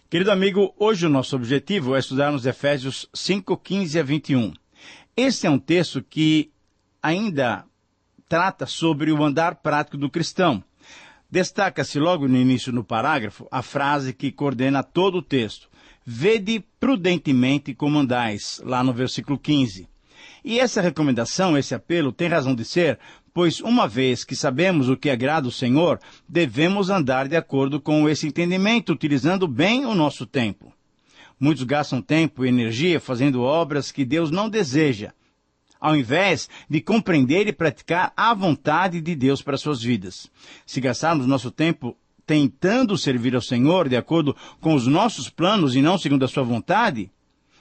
Querido amigo, hoje o nosso objetivo é estudarmos Efésios 5, 15 a 21. Este é um texto que ainda trata sobre o andar prático do cristão. Destaca-se logo no início do parágrafo a frase que coordena todo o texto. Vede prudentemente como andais, lá no versículo 15. E essa recomendação, esse apelo, tem razão de ser, pois uma vez que sabemos o que agrada o Senhor, devemos andar de acordo com esse entendimento, utilizando bem o nosso tempo. Muitos gastam tempo e energia fazendo obras que Deus não deseja, ao invés de compreender e praticar a vontade de Deus para suas vidas. Se gastarmos nosso tempo tentando servir ao Senhor de acordo com os nossos planos e não segundo a sua vontade,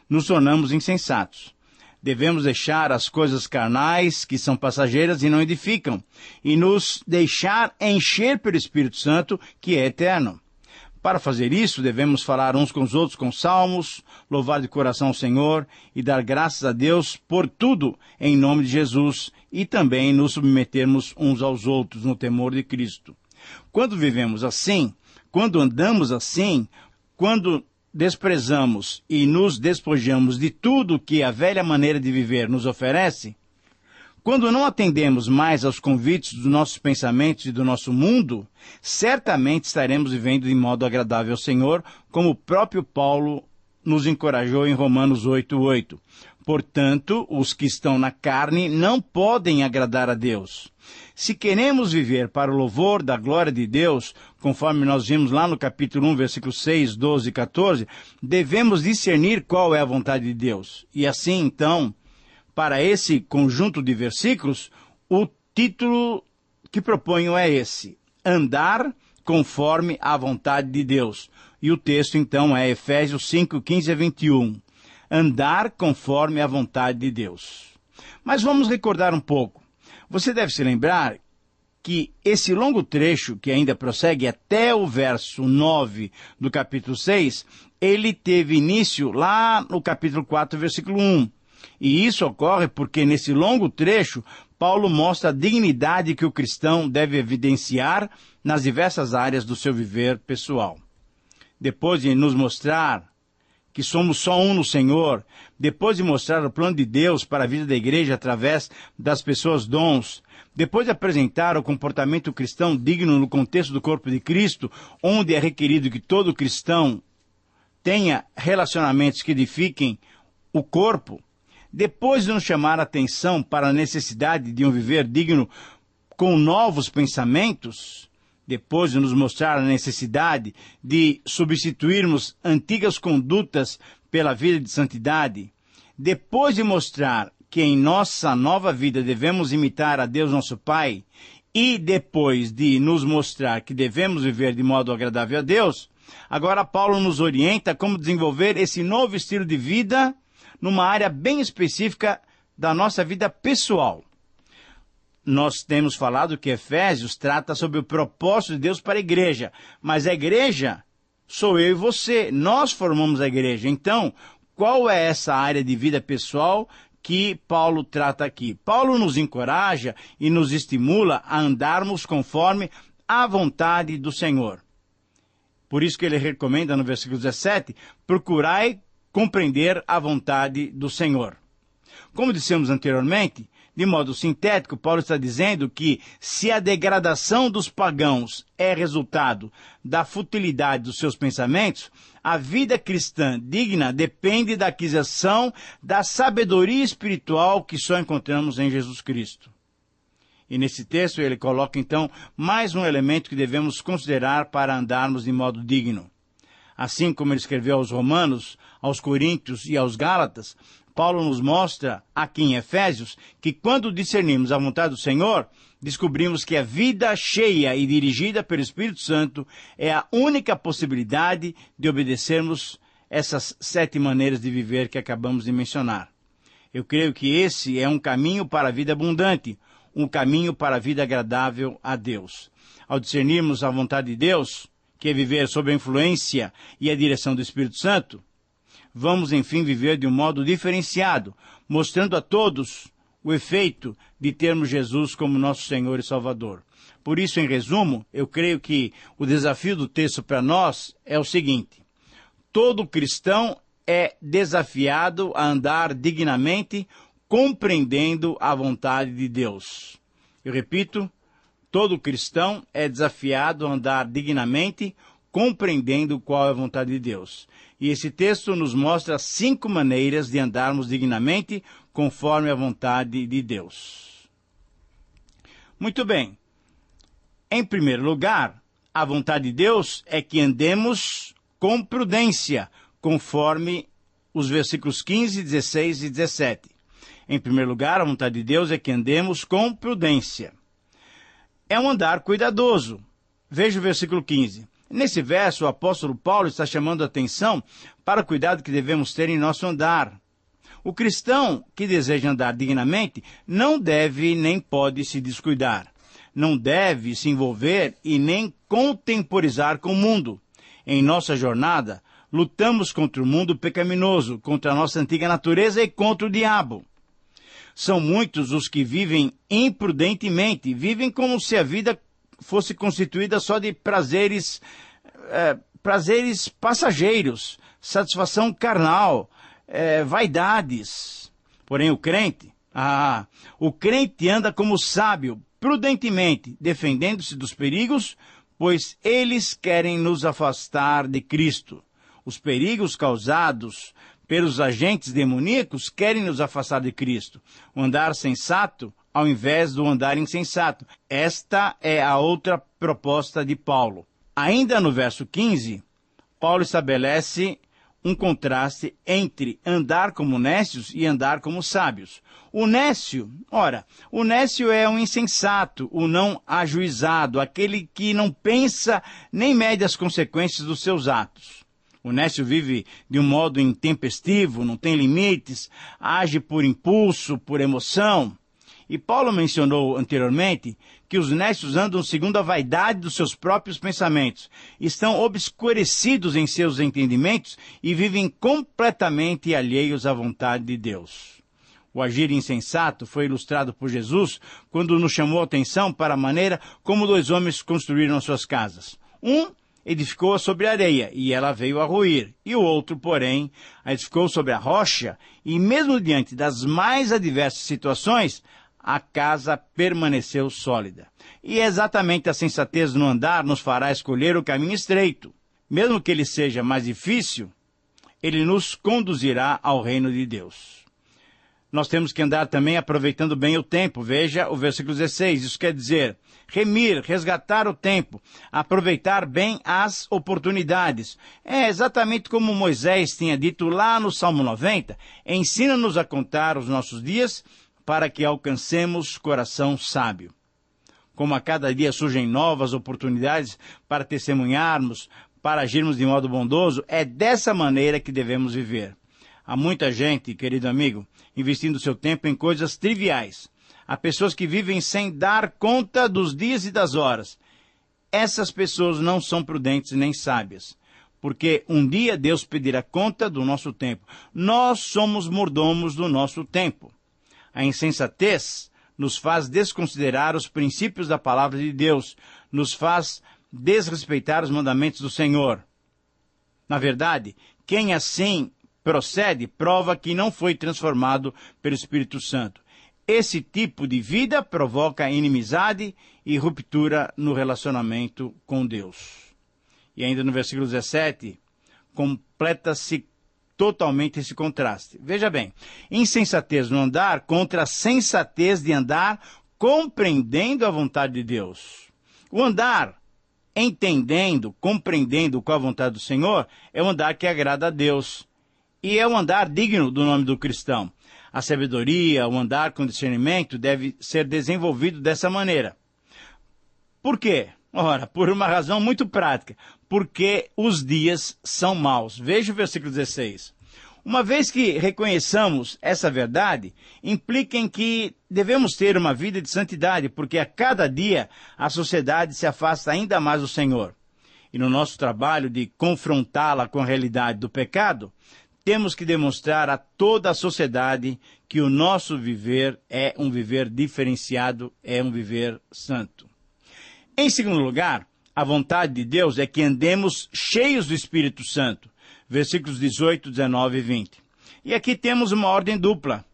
nos tornamos insensatos. Devemos deixar as coisas carnais, que são passageiras e não edificam, e nos deixar encher pelo Espírito Santo, que é eterno. Para fazer isso, devemos falar uns com os outros com salmos, louvar de coração o Senhor e dar graças a Deus por tudo em nome de Jesus e também nos submetermos uns aos outros no temor de Cristo. Quando vivemos assim, quando andamos assim, quando desprezamos e nos despojamos de tudo que a velha maneira de viver nos oferece, quando não atendemos mais aos convites dos nossos pensamentos e do nosso mundo, certamente estaremos vivendo de modo agradável ao Senhor, como o próprio Paulo nos encorajou em Romanos 8:8. Portanto, os que estão na carne não podem agradar a Deus. Se queremos viver para o louvor da glória de Deus, conforme nós vimos lá no capítulo 1, versículos 6, 12 e 14, devemos discernir qual é a vontade de Deus. E assim, então, para esse conjunto de versículos, o título que proponho é esse: Andar conforme a vontade de Deus. E o texto, então, é Efésios 5, 15 a 21. Andar conforme a vontade de Deus. Mas vamos recordar um pouco. Você deve se lembrar que esse longo trecho, que ainda prossegue até o verso 9 do capítulo 6, ele teve início lá no capítulo 4, versículo 1. E isso ocorre porque nesse longo trecho, Paulo mostra a dignidade que o cristão deve evidenciar nas diversas áreas do seu viver pessoal. Depois de nos mostrar que somos só um no Senhor, depois de mostrar o plano de Deus para a vida da igreja através das pessoas dons, depois de apresentar o comportamento cristão digno no contexto do corpo de Cristo, onde é requerido que todo cristão tenha relacionamentos que edifiquem o corpo, depois de nos chamar a atenção para a necessidade de um viver digno com novos pensamentos, depois de nos mostrar a necessidade de substituirmos antigas condutas pela vida de santidade, depois de mostrar que em nossa nova vida devemos imitar a Deus nosso Pai, e depois de nos mostrar que devemos viver de modo agradável a Deus, agora Paulo nos orienta como desenvolver esse novo estilo de vida numa área bem específica da nossa vida pessoal. Nós temos falado que Efésios trata sobre o propósito de Deus para a igreja, mas a igreja sou eu e você, nós formamos a igreja. Então, qual é essa área de vida pessoal que Paulo trata aqui? Paulo nos encoraja e nos estimula a andarmos conforme a vontade do Senhor. Por isso que ele recomenda no versículo 17, procurai compreender a vontade do Senhor. Como dissemos anteriormente, de modo sintético, Paulo está dizendo que se a degradação dos pagãos é resultado da futilidade dos seus pensamentos, a vida cristã digna depende da aquisição da sabedoria espiritual que só encontramos em Jesus Cristo. E nesse texto ele coloca então mais um elemento que devemos considerar para andarmos de modo digno. Assim como ele escreveu aos Romanos, aos Coríntios e aos Gálatas, Paulo nos mostra aqui em Efésios que quando discernimos a vontade do Senhor, descobrimos que a vida cheia e dirigida pelo Espírito Santo é a única possibilidade de obedecermos essas 7 maneiras de viver que acabamos de mencionar. Eu creio que esse é um caminho para a vida abundante, um caminho para a vida agradável a Deus. Ao discernirmos a vontade de Deus, que é viver sob a influência e a direção do Espírito Santo, vamos, enfim, viver de um modo diferenciado, mostrando a todos o efeito de termos Jesus como nosso Senhor e Salvador. Por isso, em resumo, eu creio que o desafio do texto para nós é o seguinte: todo cristão é desafiado a andar dignamente, compreendendo a vontade de Deus. Eu repito, todo cristão é desafiado a andar dignamente, compreendendo qual é a vontade de Deus. E esse texto nos mostra 5 maneiras de andarmos dignamente, conforme a vontade de Deus. Muito bem. Em primeiro lugar, a vontade de Deus é que andemos com prudência, conforme os versículos 15, 16 e 17. Em primeiro lugar, a vontade de Deus é que andemos com prudência. É um andar cuidadoso. Veja o versículo 15. Nesse verso, o apóstolo Paulo está chamando a atenção para o cuidado que devemos ter em nosso andar. O cristão que deseja andar dignamente não deve nem pode se descuidar. Não deve se envolver e nem contemporizar com o mundo. Em nossa jornada, lutamos contra o mundo pecaminoso, contra a nossa antiga natureza e contra o diabo. São muitos os que vivem imprudentemente, vivem como se a vida fosse constituída só de prazeres passageiros, satisfação carnal, vaidades. Porém, o crente anda como sábio, prudentemente, defendendo-se dos perigos, pois eles querem nos afastar de Cristo. Os perigos causados pelos agentes demoníacos querem nos afastar de Cristo. O andar sensato, ao invés do andar insensato. Esta é a outra proposta de Paulo. Ainda no verso 15, Paulo estabelece um contraste entre andar como nécios e andar como sábios. O nécio é um insensato, o não ajuizado, aquele que não pensa nem mede as consequências dos seus atos. O nécio vive de um modo intempestivo, não tem limites, age por impulso, por emoção. E Paulo mencionou anteriormente que os nécios andam segundo a vaidade dos seus próprios pensamentos, estão obscurecidos em seus entendimentos e vivem completamente alheios à vontade de Deus. O agir insensato foi ilustrado por Jesus quando nos chamou a atenção para a maneira como 2 homens construíram suas casas. Um edificou sobre a areia, e ela veio a ruir. E o outro, porém, a edificou sobre a rocha, e mesmo diante das mais adversas situações, a casa permaneceu sólida. E exatamente a sensatez no andar nos fará escolher o caminho estreito. Mesmo que ele seja mais difícil, ele nos conduzirá ao reino de Deus. Nós temos que andar também aproveitando bem o tempo. Veja o versículo 16. Isso quer dizer, remir, resgatar o tempo, aproveitar bem as oportunidades. É exatamente como Moisés tinha dito lá no Salmo 90. Ensina-nos a contar os nossos dias para que alcancemos coração sábio. Como a cada dia surgem novas oportunidades para testemunharmos, para agirmos de modo bondoso, é dessa maneira que devemos viver. Há muita gente, querido amigo, investindo seu tempo em coisas triviais. Há pessoas que vivem sem dar conta dos dias e das horas. Essas pessoas não são prudentes nem sábias, porque um dia Deus pedirá conta do nosso tempo. Nós somos mordomos do nosso tempo. A insensatez nos faz desconsiderar os princípios da palavra de Deus, nos faz desrespeitar os mandamentos do Senhor. Na verdade, quem assim procede, prova que não foi transformado pelo Espírito Santo. Esse tipo de vida provoca inimizade e ruptura no relacionamento com Deus. E ainda no versículo 17, completa-se totalmente esse contraste. Veja bem, insensatez no andar contra a sensatez de andar compreendendo a vontade de Deus. O andar entendendo, compreendendo qual a vontade do Senhor, é um andar que agrada a Deus. E é um andar digno do nome do cristão. A sabedoria, o andar com discernimento deve ser desenvolvido dessa maneira. Por quê? Ora, por uma razão muito prática. Porque os dias são maus. Veja o versículo 16. Uma vez que reconheçamos essa verdade, implica em que devemos ter uma vida de santidade, porque a cada dia a sociedade se afasta ainda mais do Senhor. E no nosso trabalho de confrontá-la com a realidade do pecado, temos que demonstrar a toda a sociedade que o nosso viver é um viver diferenciado, é um viver santo. Em segundo lugar, a vontade de Deus é que andemos cheios do Espírito Santo. versículos 18, 19 e 20. E aqui temos uma ordem dupla.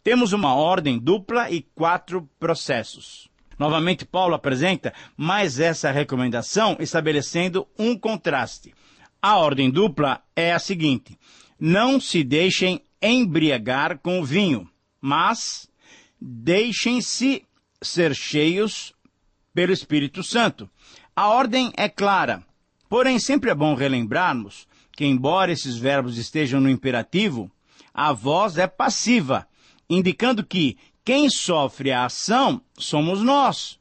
Temos uma ordem dupla e 4 processos. Novamente, Paulo apresenta mais essa recomendação, estabelecendo um contraste. A ordem dupla é a seguinte: não se deixem embriagar com o vinho, mas deixem-se ser cheios pelo Espírito Santo. A ordem é clara, porém sempre é bom relembrarmos que, embora esses verbos estejam no imperativo, a voz é passiva, indicando que quem sofre a ação somos nós.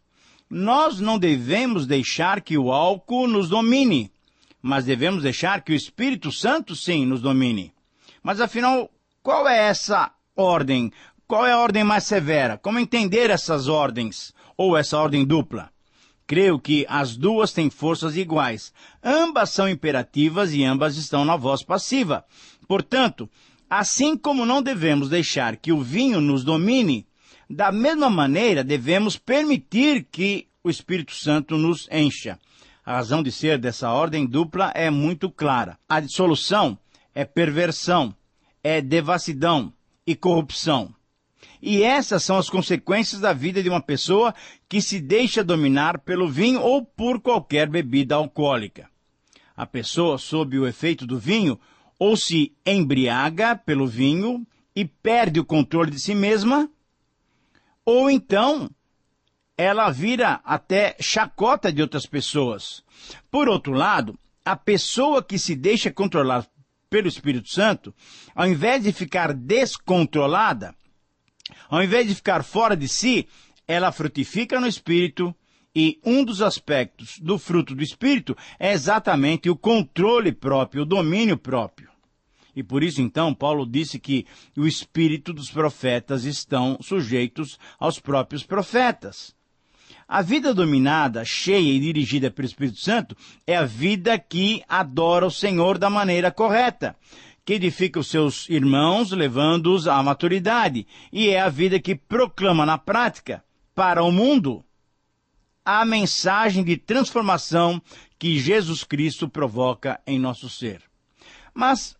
Nós não devemos deixar que o álcool nos domine, mas devemos deixar que o Espírito Santo, sim, nos domine. Mas, afinal, qual é essa ordem? Qual é a ordem mais severa? Como entender essas ordens, ou essa ordem dupla? Creio que as duas têm forças iguais. Ambas são imperativas e ambas estão na voz passiva. Portanto, assim como não devemos deixar que o vinho nos domine, da mesma maneira devemos permitir que o Espírito Santo nos encha. A razão de ser dessa ordem dupla é muito clara. A dissolução é perversão, é devassidão e corrupção. E essas são as consequências da vida de uma pessoa que se deixa dominar pelo vinho ou por qualquer bebida alcoólica. A pessoa, sob o efeito do vinho, ou se embriaga pelo vinho e perde o controle de si mesma, ou então ela vira até chacota de outras pessoas. Por outro lado, a pessoa que se deixa controlar pelo Espírito Santo, ao invés de ficar descontrolada, ao invés de ficar fora de si, ela frutifica no Espírito, e um dos aspectos do fruto do Espírito é exatamente o controle próprio, o domínio próprio. E por isso, então, Paulo disse que o espírito dos profetas estão sujeitos aos próprios profetas. A vida dominada, cheia e dirigida pelo Espírito Santo é a vida que adora o Senhor da maneira correta, que edifica os seus irmãos, levando-os à maturidade, e é a vida que proclama na prática, para o mundo, a mensagem de transformação que Jesus Cristo provoca em nosso ser. Mas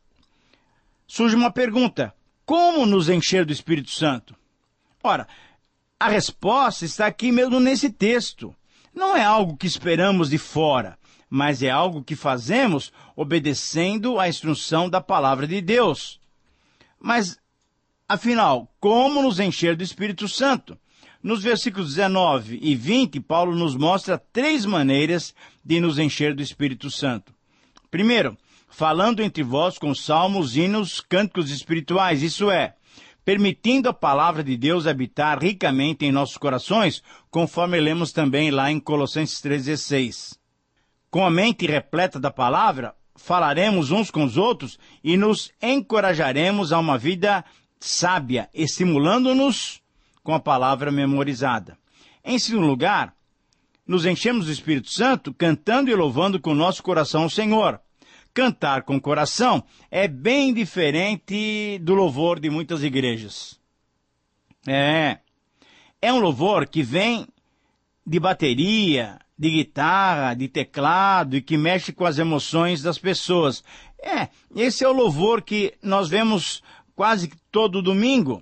surge uma pergunta: como nos encher do Espírito Santo? Ora, a resposta está aqui mesmo nesse texto. Não é algo que esperamos de fora, mas é algo que fazemos obedecendo à instrução da palavra de Deus. Mas, afinal, como nos encher do Espírito Santo? Nos versículos 19 e 20, Paulo nos mostra 3 maneiras de nos encher do Espírito Santo. Primeiro, falando entre vós com salmos, hinos, cânticos espirituais, isso é, permitindo a palavra de Deus habitar ricamente em nossos corações, conforme lemos também lá em Colossenses 3,16. Com a mente repleta da palavra, falaremos uns com os outros e nos encorajaremos a uma vida sábia, estimulando-nos com a palavra memorizada. Em segundo lugar, nos enchemos do Espírito Santo cantando e louvando com o nosso coração o Senhor. Cantar com o coração é bem diferente do louvor de muitas igrejas. É um louvor que vem de bateria, de guitarra, de teclado e que mexe com as emoções das pessoas. Esse é o louvor que nós vemos quase todo domingo.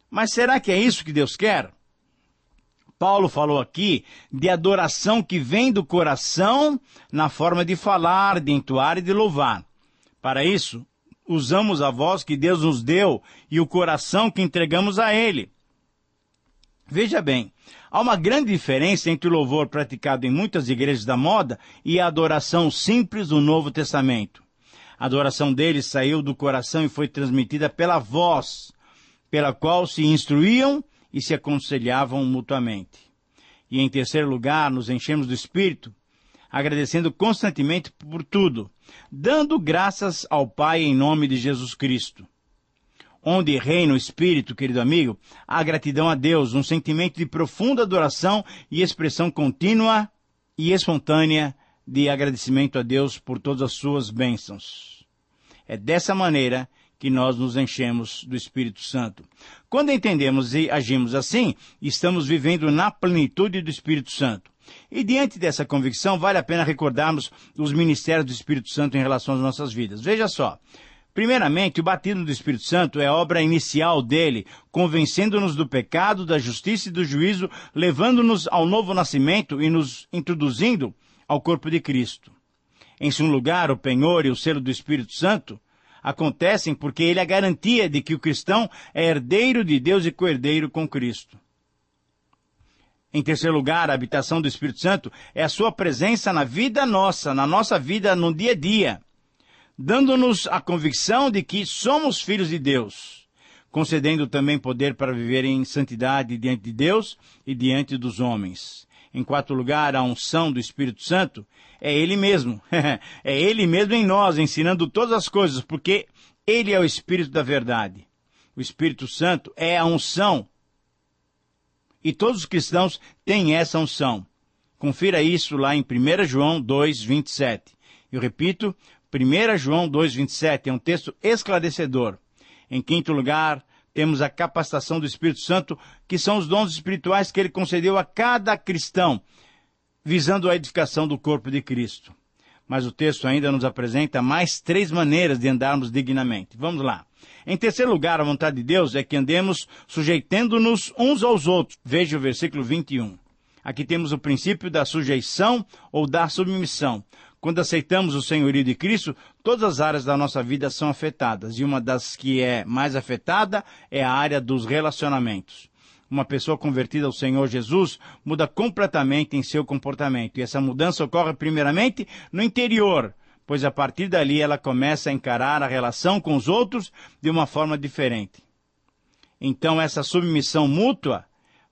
Mas será que é isso que Deus quer? Paulo falou aqui de adoração que vem do coração na forma de falar, de entoar e de louvar. Para isso, usamos a voz que Deus nos deu e o coração que entregamos a Ele. Veja bem, há uma grande diferença entre o louvor praticado em muitas igrejas da moda e a adoração simples do Novo Testamento. A adoração deles saiu do coração e foi transmitida pela voz, pela qual se instruíam e se aconselhavam mutuamente. E em terceiro lugar, nos enchemos do Espírito, agradecendo constantemente por tudo, dando graças ao Pai em nome de Jesus Cristo. Onde reina o Espírito, querido amigo, há gratidão a Deus, um sentimento de profunda adoração e expressão contínua e espontânea de agradecimento a Deus por todas as suas bênçãos. É dessa maneira que nós nos enchemos do Espírito Santo. Quando entendemos e agimos assim, estamos vivendo na plenitude do Espírito Santo. E diante dessa convicção, vale a pena recordarmos os ministérios do Espírito Santo em relação às nossas vidas. Veja só. Primeiramente, o batismo do Espírito Santo é a obra inicial dele, convencendo-nos do pecado, da justiça e do juízo, levando-nos ao novo nascimento e nos introduzindo ao corpo de Cristo. Em segundo lugar, o penhor e o selo do Espírito Santo acontecem porque ele é a garantia de que o cristão é herdeiro de Deus e co-herdeiro com Cristo. Em terceiro lugar, a habitação do Espírito Santo é a sua presença na vida nossa, na nossa vida no dia a dia, dando-nos a convicção de que somos filhos de Deus, concedendo também poder para viver em santidade diante de Deus e diante dos homens. Em quarto lugar, a unção do Espírito Santo é Ele mesmo. É Ele mesmo em nós, ensinando todas as coisas, porque Ele é o Espírito da verdade. O Espírito Santo é a unção. E todos os cristãos têm essa unção. Confira isso lá em 1 João 2:27. Eu repito, 1 João 2:27 é um texto esclarecedor. Em quinto lugar, temos a capacitação do Espírito Santo, que são os dons espirituais que ele concedeu a cada cristão, visando a edificação do corpo de Cristo. Mas o texto ainda nos apresenta mais 3 maneiras de andarmos dignamente. Vamos lá. Em terceiro lugar, a vontade de Deus é que andemos sujeitando-nos uns aos outros. Veja o versículo 21. Aqui temos o princípio da sujeição ou da submissão. Quando aceitamos o senhorio de Cristo, todas as áreas da nossa vida são afetadas. E uma das que é mais afetada é a área dos relacionamentos. Uma pessoa convertida ao Senhor Jesus muda completamente em seu comportamento. E essa mudança ocorre primeiramente no interior, pois a partir dali ela começa a encarar a relação com os outros de uma forma diferente. Então essa submissão mútua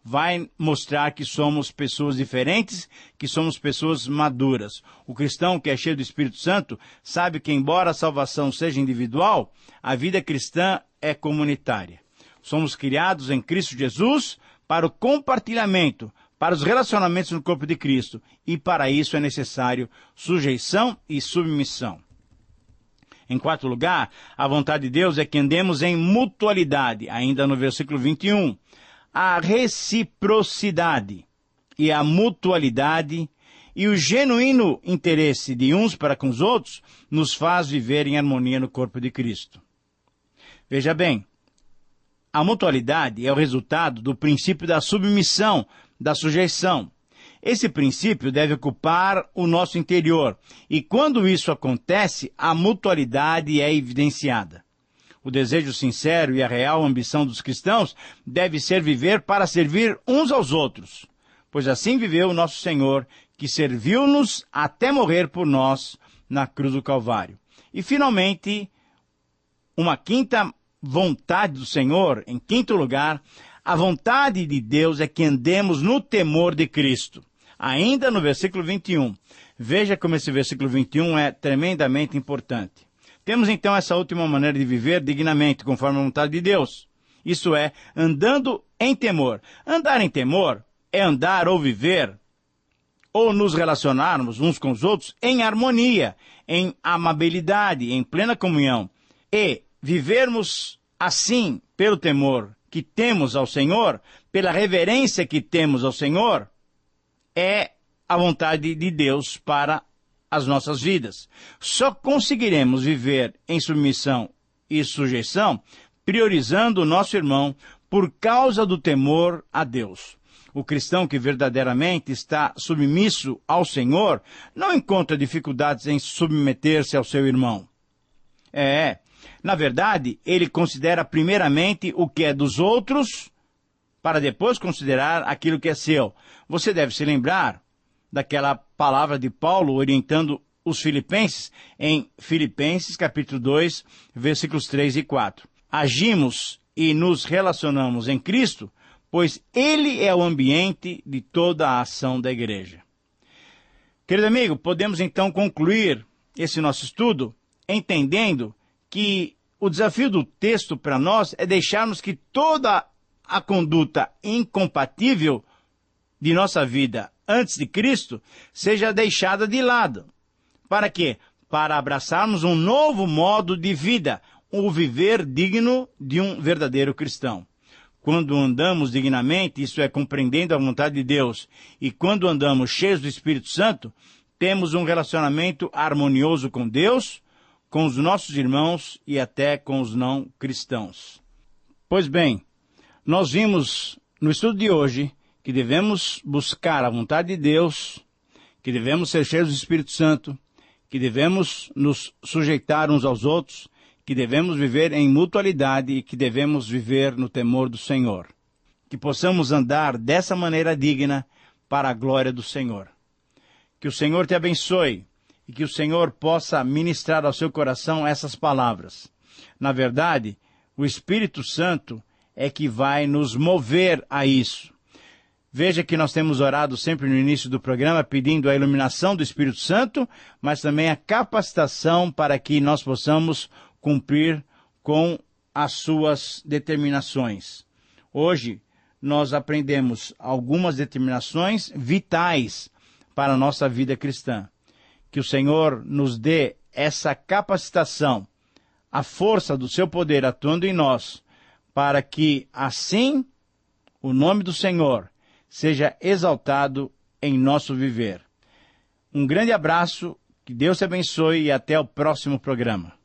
vai mostrar que somos pessoas diferentes, que somos pessoas maduras. O cristão que é cheio do Espírito Santo sabe que, embora a salvação seja individual, a vida cristã é comunitária. Somos criados em Cristo Jesus para o compartilhamento, para os relacionamentos no corpo de Cristo, e para isso é necessário sujeição e submissão. Em quarto lugar, a vontade de Deus é que andemos em mutualidade, ainda no versículo 21. A reciprocidade e a mutualidade e o genuíno interesse de uns para com os outros nos faz viver em harmonia no corpo de Cristo. Veja bem, a mutualidade é o resultado do princípio da submissão, da sujeição. Esse princípio deve ocupar o nosso interior, e quando isso acontece, a mutualidade é evidenciada. O desejo sincero e a real ambição dos cristãos deve ser viver para servir uns aos outros, pois assim viveu o nosso Senhor, que serviu-nos até morrer por nós na cruz do Calvário. E, finalmente, uma quinta vontade do Senhor, em quinto lugar, a vontade de Deus é que andemos no temor de Cristo. Ainda no versículo 21. Veja como esse versículo 21 é tremendamente importante. Temos então essa última maneira de viver dignamente, conforme a vontade de Deus. Isso é, andando em temor. Andar em temor é andar ou viver, ou nos relacionarmos uns com os outros em harmonia, em amabilidade, em plena comunhão. E vivermos assim pelo temor que temos ao Senhor, pela reverência que temos ao Senhor, é a vontade de Deus para as nossas vidas. Só conseguiremos viver em submissão e sujeição priorizando o nosso irmão por causa do temor a Deus. O cristão que verdadeiramente está submisso ao Senhor não encontra dificuldades em submeter-se ao seu irmão. Na verdade, ele considera primeiramente o que é dos outros, para depois considerar aquilo que é seu. Você deve se lembrar daquela palavra de Paulo orientando os filipenses em Filipenses capítulo 2, versículos 3 e 4. Agimos e nos relacionamos em Cristo, pois Ele é o ambiente de toda a ação da igreja. Querido amigo, podemos então concluir esse nosso estudo entendendo que o desafio do texto para nós é deixarmos que toda a conduta incompatível de nossa vida antes de Cristo seja deixada de lado. Para quê? Para abraçarmos um novo modo de vida, o viver digno de um verdadeiro cristão. Quando andamos dignamente, isso é, compreendendo a vontade de Deus, e quando andamos cheios do Espírito Santo, temos um relacionamento harmonioso com Deus, com os nossos irmãos e até com os não cristãos. Pois bem, nós vimos no estudo de hoje que devemos buscar a vontade de Deus, que devemos ser cheios do Espírito Santo, que devemos nos sujeitar uns aos outros, que devemos viver em mutualidade e que devemos viver no temor do Senhor. Que possamos andar dessa maneira digna para a glória do Senhor. Que o Senhor te abençoe e que o Senhor possa ministrar ao seu coração essas palavras. Na verdade, o Espírito Santo é que vai nos mover a isso. Veja que nós temos orado sempre no início do programa pedindo a iluminação do Espírito Santo, mas também a capacitação para que nós possamos cumprir com as suas determinações. Hoje, nós aprendemos algumas determinações vitais para a nossa vida cristã. Que o Senhor nos dê essa capacitação, a força do seu poder atuando em nós, para que, assim, o nome do Senhor seja exaltado em nosso viver. Um grande abraço, que Deus te abençoe e até o próximo programa.